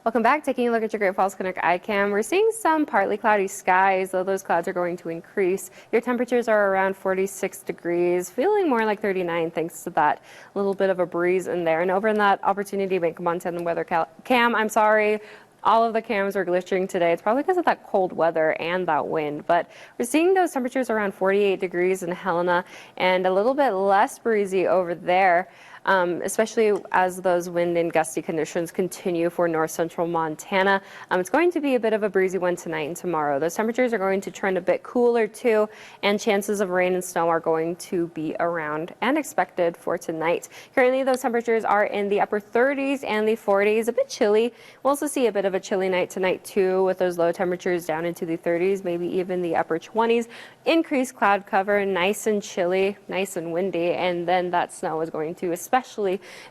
Welcome back. Taking a look at your Great Falls Canuck iCam. We're seeing some partly cloudy skies, though those clouds are going to increase. Your temperatures are around 46 degrees, feeling more like 39 thanks to that little bit of a breeze in there. And over in that Opportunity Bank Montana weather cam, I'm sorry, all of the cams are glitching today. It's probably because of that cold weather and that wind, but we're seeing those temperatures around 48 degrees in Helena and a little bit less breezy over there. Especially as those wind and gusty conditions continue for north central Montana. It's going to be a bit of a breezy one tonight and tomorrow. Those temperatures are going to trend a bit cooler too, and chances of rain and snow are going to be around and expected for tonight. Currently, those temperatures are in the upper 30s and the 40s, a bit chilly. We'll also see a bit of a chilly night tonight too, with those low temperatures down into the 30s, maybe even the upper 20s. Increased cloud cover, nice and chilly, nice and windy, and then that snow is going to especially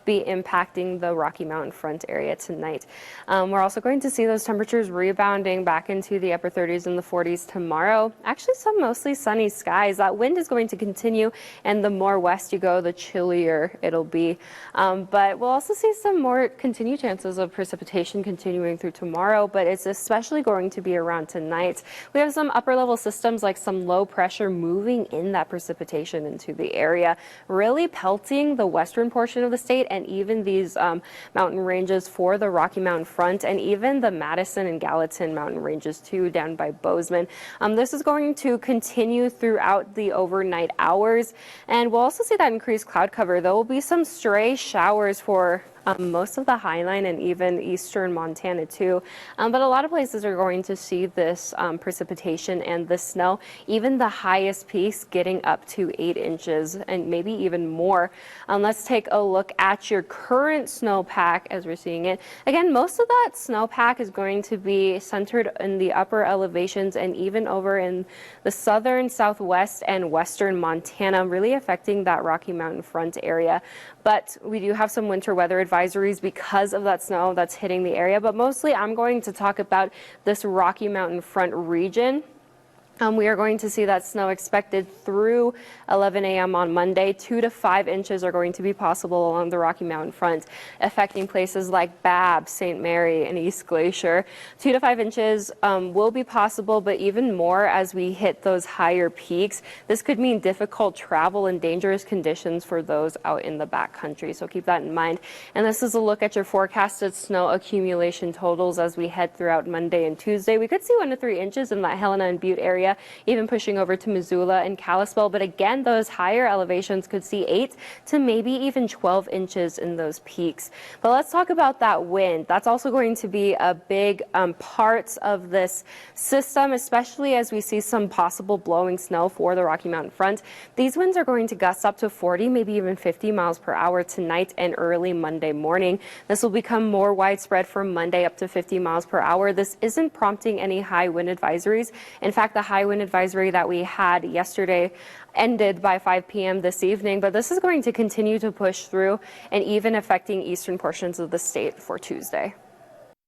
be impacting the Rocky Mountain front area tonight. We're also going to see those temperatures rebounding back into the upper 30s and the 40s tomorrow. Actually, some mostly sunny skies. That wind is going to continue, and the more west you go, the chillier it'll be. But we'll also see some more continued chances of precipitation continuing through tomorrow, but it's especially going to be around tonight. We have some upper level systems like some low pressure moving in that precipitation into the area, really pelting the western portion of the state and even these mountain ranges for the Rocky Mountain front and even the Madison and Gallatin mountain ranges too down by Bozeman. This is going to continue throughout the overnight hours, and we'll also see that increased cloud cover. There will be some stray showers for most of the Highline and even eastern Montana too, but a lot of places are going to see this precipitation and the snow, even the highest peaks getting up to 8 inches and maybe even more. Let's take a look at your current snowpack as we're seeing it. Again, most of that snowpack is going to be centered in the upper elevations and even over in the southern, southwest, and western Montana, really affecting that Rocky Mountain front area. But we do have some winter weather advisories because of that snow that's hitting the area. But mostly I'm going to talk about this Rocky Mountain front region. We are going to see that snow expected through 11 a.m. on Monday. 2 to 5 inches are going to be possible along the Rocky Mountain front, affecting places like Babb, St. Mary, and East Glacier. 2 to 5 inches will be possible, but even more as we hit those higher peaks. This could mean difficult travel and dangerous conditions for those out in the backcountry, so keep that in mind. And this is a look at your forecasted snow accumulation totals as we head throughout Monday and Tuesday. We could see 1 to 3 inches in that Helena and Butte area, even pushing over to Missoula and Kalispell. But again, those higher elevations could see 8 to maybe even 12 inches in those peaks. But let's talk about that wind. That's also going to be a big part of this system, especially as we see some possible blowing snow for the Rocky Mountain front. These winds are going to gust up to 40, maybe even 50 miles per hour tonight and early Monday morning. This will become more widespread for Monday, up to 50 miles per hour. This isn't prompting any high wind advisories. In fact, the high wind advisory that we had yesterday ended by 5 p.m. this evening, but this is going to continue to push through and even affecting eastern portions of the state for Tuesday.